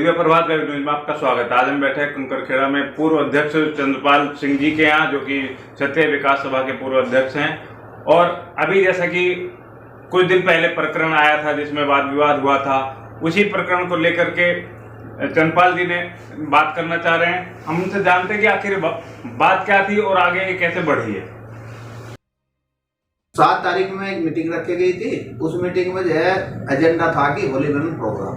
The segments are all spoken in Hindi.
दिव्य प्रभात वेब न्यूज में आपका स्वागत है। आज हम बैठे हैं कुनकरखेड़ा में पूर्व अध्यक्ष चंद्रपाल सिंह जी के यहाँ, जो कि क्षत्रिय विकास सभा के पूर्व अध्यक्ष हैं। और अभी जैसा कि कुछ दिन पहले प्रकरण आया था जिसमें वाद विवाद हुआ था, उसी प्रकरण को लेकर के चंद्रपाल जी ने बात करना चाह रहे हैं। हम उनसे जानते हैं कि आखिर बात क्या थी और आगे कैसे बढ़ी है। 7 तारीख में एक मीटिंग रखी गई थी। उस मीटिंग में जो है एजेंडा था कि होली मिलन प्रोग्राम,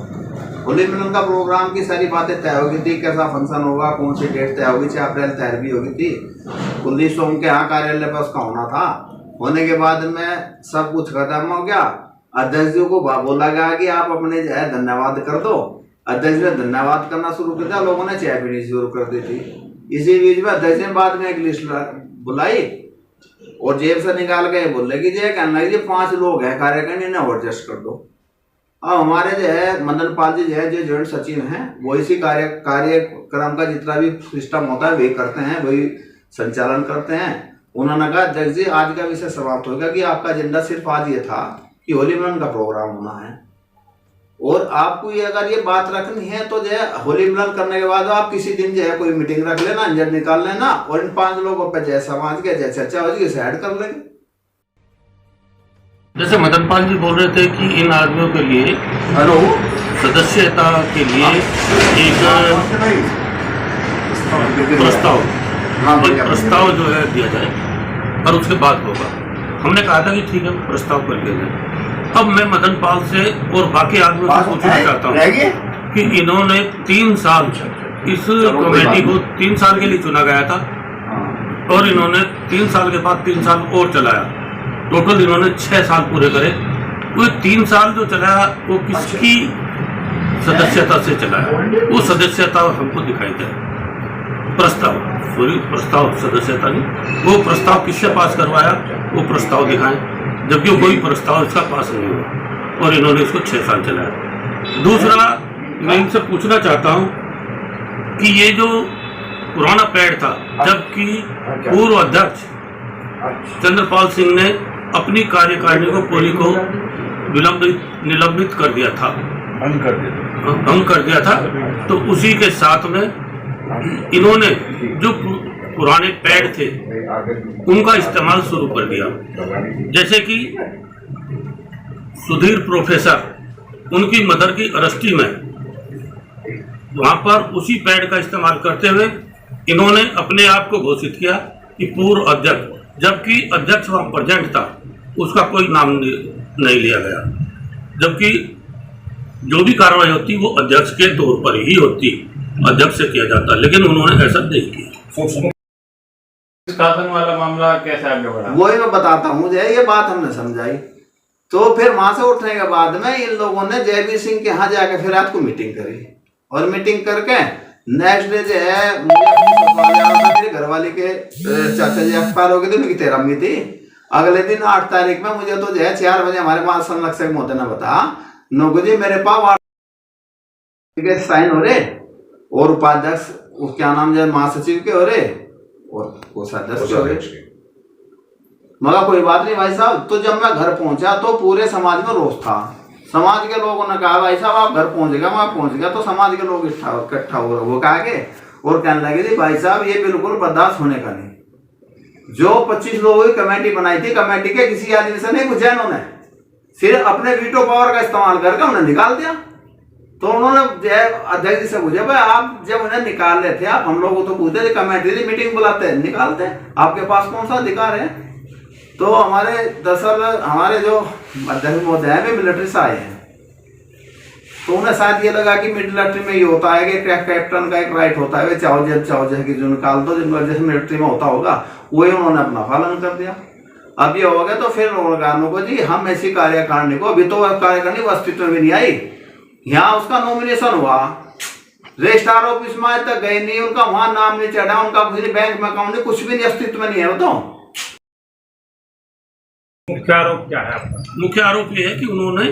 होली मिलन का प्रोग्राम की सारी बातें तय हो गई थी। कैसा फंक्शन होगा, कौन सी डेट तय होगी, 6 अप्रैल तय भी हो गई थी। कुलदीप सोम के यहाँ कार्यालय पर उसका होना था। होने के बाद में सब कुछ खत्म हो गया। अध्यक्ष जी को बोला गया कि आप अपने जो है धन्यवाद कर दो। अध्यक्ष ने धन्यवाद करना शुरू कर दिया, लोगों ने चाय पीनी शुरू कर दी थी। इसी बीच में अध्यक्ष ने बाद में एक लिस्ट बुलाई और जेब से निकाल के बोले कि जय कहना लगे 5 लोग हैं कार्यकारिणी, इन्हें और एडजस्ट कर दो। अब हमारे जो है मदन पाल जी जो है, जो जॉइंट सचिव हैं, वो इसी कार्यक्रम का जितना भी सिस्टम होता है वही करते हैं, वही संचालन करते हैं। उन्होंने कहा अध्यक्ष जी आज का विषय समाप्त हो गया कि आपका एजेंडा सिर्फ आज ये था कि होली मिलन का प्रोग्राम होना है और आपको ये अगर ये बात रखनी है तो जो है होली मिलन करने के बाद आप किसी दिन जो है कोई मीटिंग रख लेना, अंजर निकाल लेना और इन 5 लोगों पर जय समाज के जय चर्चा हो जाएगी, ऐड कर लेंगे। जैसे मदन पाल जी बोल रहे थे कि इन आदमियों के लिए सदस्यता के लिए एक प्रस्ताव जो है दिया जाए और उसके बाद होगा। हमने कहा था कि ठीक है प्रस्ताव कर दिया जाए। अब मैं मदन पाल से और बाकी आदमियों से पूछना चाहता हूँ कि इन्होंने 3 साल इस कमेटी को 3 साल के लिए चुना गया था और इन्होंने 3 साल के बाद 3 साल और चलाया। टोटल इन्होंने 6 साल पूरे करे। वो 3 साल जो चलाया वो किसकी सदस्यता से चलाया, वो सदस्यता हमको दिखाई दे। प्रस्ताव सदस्यता नहीं, वो प्रस्ताव किससे पास करवाया वो प्रस्ताव दिखाएं, जबकि कोई प्रस्ताव इसका पास नहीं हुआ और इन्होंने इसको 6 साल चलाया। दूसरा, मैं इनसे पूछना चाहता हूं कि ये जो पुराना पैड था, जबकि पूर्व अध्यक्ष चंद्रपाल सिंह ने अपनी कार्यकारिणी को पूरी को निलंबित कर दिया था, भंग कर दिया था, तो उसी के साथ में इन्होंने जो पुराने पैड थे उनका इस्तेमाल शुरू कर दिया। जैसे कि सुधीर प्रोफेसर, उनकी मदर की अरेस्टी में वहां पर उसी पैड का इस्तेमाल करते हुए इन्होंने अपने आप को घोषित किया कि पूर्व अध्यक्ष, जबकि अध्यक्ष वहां प्रेजेंट था, उसका कोई नाम नहीं लिया गया। जबकि जो भी कार्रवाई होती वो अध्यक्ष के तौर पर ही होती, अध्यक्ष से किया जाता, लेकिन उन्होंने ऐसा नहीं किया। शासन वाला मामला कैसे आगे बढ़ा, वही मैं बताता हूँ। ये बात हमने समझाई तो फिर वहां से उठने के बाद में इन लोगों ने जयवीर सिंह के यहाँ जाके फिर रात को मीटिंग करी और मीटिंग करके नेक्स्ट डे जो है मेरे घरवाली के चाचा जी एक्सपायर हो गए थे, उनकी 13वीं थी। अगले दिन 8 तारीख में मुझे तो जो है 4 बजे हमारे पास संरक्षक महोदय ने बताया 9 बजे मेरे पास साइन हो रहे और उपाध्यक्ष क्या नाम जो महासचिव के हो रहे और कोषाध्यक्ष हो रहे। मगर कोई बात नहीं भाई साहब। तो जब मैं घर पहुंचा तो पूरे समाज में रोष था। समाज के लोगों ने कहा भाई साहब आप घर पहुंचेगा, वहां पहुंच गया। तो समाज के लोग इकट्ठा हो कहा के और कहने लगे जी भाई साहब ये बिल्कुल बर्दाश्त होने का नहीं। जो 25 लोगों की कमेटी बनाई थी, कमेटी के किसी आदमी से नहीं पूछा, इन्होंने सिर्फ अपने वीटो पावर का इस्तेमाल करके उन्हें निकाल दिया। तो उन्होंने अध्यक्ष जी से पूछा भाई आप जब उन्हें निकाल रहे थे, आप हम लोग को तो पूछते थे, कमेटी थी, मीटिंग बुलाते निकालते, आपके पास कौन सा अधिकार है। तो हमारे दरअसल हमारे जो अध्यक्ष महोदय हैं वे मिलिट्री से आए हैं, तो उन्हें शायद ये लगा कि मिलिट्री में ये होता है कि कैप्टन का एक राइट होता है, वे चाहो जह की जो निकाल दो, जिनको जैसे मिलिट्री में होता होगा वही उन्होंने अपना पालन कर दिया। अब ये हो गया तो फिर उन्होंने को जी हम ऐसी कार्यकारिणी को, अभी तो कार्यकारिणी अस्तित्व में नहीं आई, यहाँ उसका नॉमिनेशन हुआ, रजिस्ट्रार ऑफिस में आज तक गए नहीं, उनका वहां नाम नहीं चढ़ा, उनका किसी बैंक में अकाउंट नहीं, कुछ भी नहीं, अस्तित्व में नहीं है। वो तो मुख्य आरोप क्या है आपका? मुख्य आरोप ये है कि उन्होंने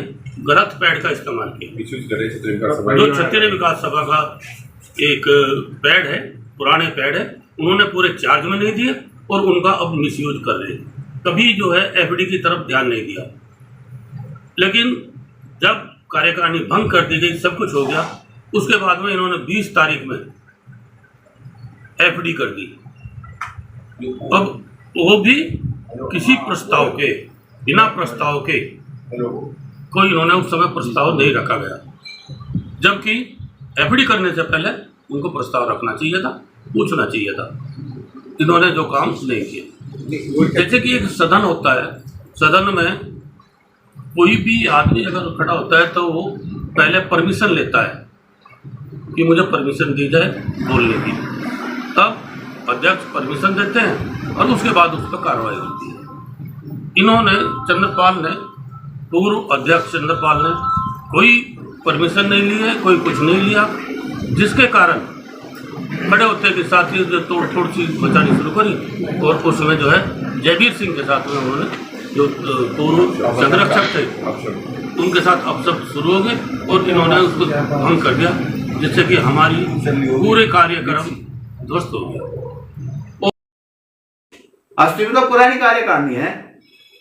गलत पैड का इस्तेमाल किया। जो क्षत्रिय विकास सभा का एक पैड है, पुराने पैड है, उन्होंने पूरे चार्ज में नहीं दिए और उनका अब मिसयूज कर रहे हैं। कभी जो है एफडी की तरफ ध्यान नहीं दिया, लेकिन जब कार्यकारिणी भंग कर दी गई, सब कुछ हो गया, उसके बाद में इन्होंने 20 तारीख में एफडी कर दी। अब वो भी किसी प्रस्ताव के, बिना प्रस्ताव के कोई इन्होंने उस समय प्रस्ताव नहीं रखा गया, जबकि एफडी करने से पहले उनको प्रस्ताव रखना चाहिए था, पूछना चाहिए था। इन्होंने जो काम नहीं किया। जैसे कि एक सदन होता है, सदन में कोई भी आदमी अगर खड़ा होता है तो वो पहले परमिशन लेता है कि मुझे परमिशन दी जाए बोलने की, तब अध्यक्ष परमिशन देते हैं और उसके बाद उस पर कार्रवाई होती है। इन्होंने चंद्रपाल ने, पूर्व अध्यक्ष चंद्रपाल ने कोई परमिशन नहीं ली है, कोई कुछ नहीं लिया, जिसके कारण खड़े होते के साथ ही जो तोड़ फोड़ चीज बचानी शुरू करी। और उस समय जो है जयवीर सिंह के साथ में उन्होंने, जो पूर्व संरक्षक थे, उनके साथ अपशब्द शुरू हो गए और इन्होंने उसको भंग कर दिया, जिससे कि हमारी पूरे कार्यक्रम ध्वस्त हो गया। अष्टमी तो पुरानी कार्यकारिणी है,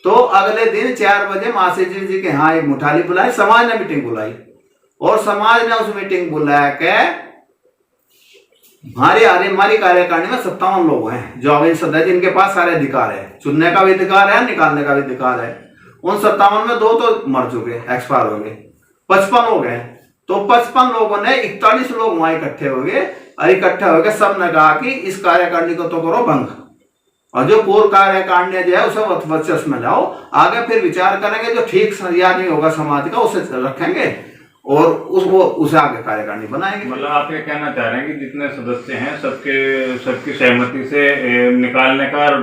तो अगले दिन 4 बजे मासेजी जी के यहाँ एक मुठाली बुलाई, समाज ने मीटिंग बुलाई और समाज ने उस मीटिंग बुला के हमारी कार्यकारिणी में 57 लोग हैं जो अभी सदस्य, जिनके पास सारे अधिकार है, चुनने का भी अधिकार है, निकालने का भी अधिकार है। उन 57 में 2 तो मर चुके, एक्सपायर हो गए, 55 लोग हैं। तो 55 लोगों ने 41 लोग वहां इकट्ठे हो गए और इकट्ठे होकर सब ने कहा कि इस कार्यकारिणी को तो करो भंग, और जो पूर्व कार्यकारिणी जो है उसे वर्चस्व में लाओ, आगे फिर विचार करेंगे, जो ठीक याद नहीं होगा समाज का उसे रखेंगे और उसे आगे कार्यकारिणी बनाएंगे। मतलब आप ये कहना चाह रहे हैं कि जितने सदस्य हैं सबकी सहमति से निकालने का और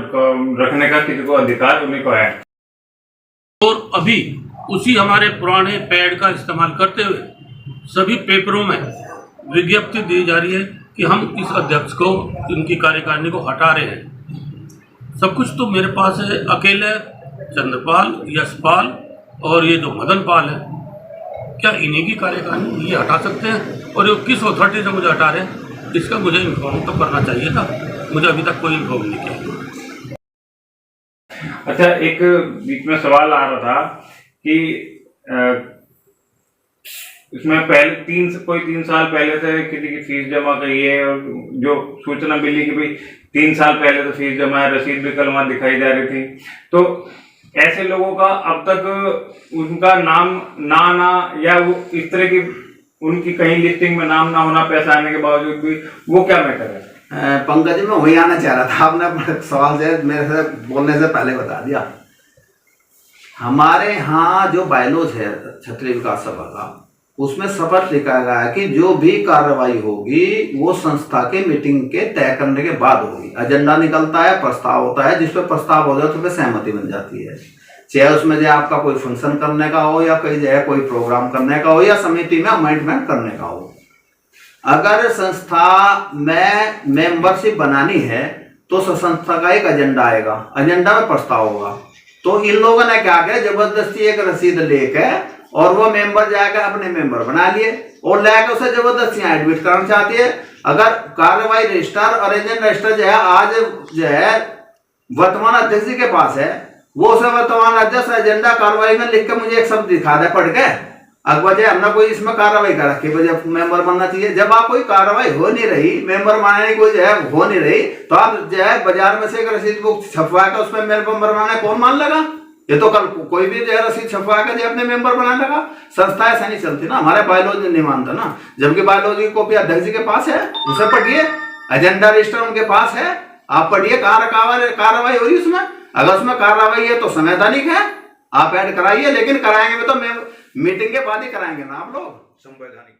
रखने का किसी को अधिकार उन्हीं को है। और अभी उसी हमारे पुराने पैड का इस्तेमाल करते हुए सभी पेपरों में विज्ञप्ति दी जा रही है कि हम इस अध्यक्ष को, इनकी कार्यकारिणी को हटा रहे हैं। सब कुछ तो मेरे पास है, अकेले चंद्रपाल, यशपाल और ये जो मदन पाल है, क्या इन्हीं की कार्यकारिणी ये हटा सकते हैं? और ये किस अथॉरिटी से मुझे हटा रहे हैं, इसका मुझे इन्फॉर्म तो करना चाहिए था। मुझे अभी तक कोई इन्फॉर्म नहीं किया। अच्छा, एक बीच में सवाल आ रहा था कि इसमें पहले 3 साल पहले से किसी की फीस जमा करी है, और जो सूचना मिली कि भाई 3 साल पहले तो फीस जमा है, रसीद भी कल वहां दिखाई जा रही थी। तो ऐसे लोगों का अब तक उनका नाम ना या वो इस तरह की उनकी कहीं लिस्टिंग में नाम ना होना, पैसा आने के बावजूद भी, वो क्या मैटर है? पंकज जी, मैं वही आना चाह रहा था, आपने सवाल जो मेरे से बोलने से पहले बता दिया। हमारे यहाँ जो बायलॉज है क्षत्रिय विकास सभा का, उसमें स्पष्ट लिखा गया है कि जो भी कार्रवाई होगी वो संस्था के मीटिंग के तय करने के बाद होगी। एजेंडा निकलता है, प्रस्ताव होता है, जिस पे प्रस्ताव हो जाए तो सहमति बन जाती है। चाहे उसमें जो आपका कोई फंक्शन करने का हो या कोई जो है कोई प्रोग्राम करने का हो या समिति में अमेंडमेंट करने का हो, अगर संस्था में मेंबरशिप बनानी है तो संस्था का एक एजेंडा आएगा, एजेंडा में प्रस्ताव होगा। तो इन लोगों ने क्या किया, जबरदस्ती एक रसीद लेके और वो मेंबर जाकर अपने मेंबर बना लिए और लेकर उसे जबरदस्ती एडमिट करना चाहती है। अगर कार्रवाई रजिस्टर और एजेंट रजिस्टर जो है आज जो है वर्तमान अध्यक्ष जी के पास है, वो उसे वर्तमान अध्यक्ष एजेंडा कार्रवाई में लिख के मुझे एक शब्द दिखा दे पढ़ के, अगवा जो हमने कोई इसमें कार्रवाई कर रखी है, जब मेंबर बनना चाहिए। जब आप कोई कार्रवाई हो नहीं रही, मेंबर बनाने की कोई जो है हो नहीं रही, तो आप जो है बाजार में से एक रसीद बुक छपवा के उसमें मेंबर बनाना कौन मान लगा? ये तो कल कोई भी जो है रसीद छपवा के जो अपने मेंबर बनाने लगा। संस्था ऐसा नहीं चलती ना, हमारे बायोलॉजी नहीं मानता ना। जबकि बायोलॉजी की कॉपी अध्यक्ष जी के पास है, उसे पढ़िए, एजेंडा रजिस्टर उनके पास है, आप पढ़िए कहाँ कार्रवाई हो रही उसमें। अगर उसमें कार्रवाई है तो संवैधानिक है, आप ऐड कराइए, लेकिन कराएंगे तो मीटिंग के बाद ही कराएंगे ना आप लोग। संवैधानिक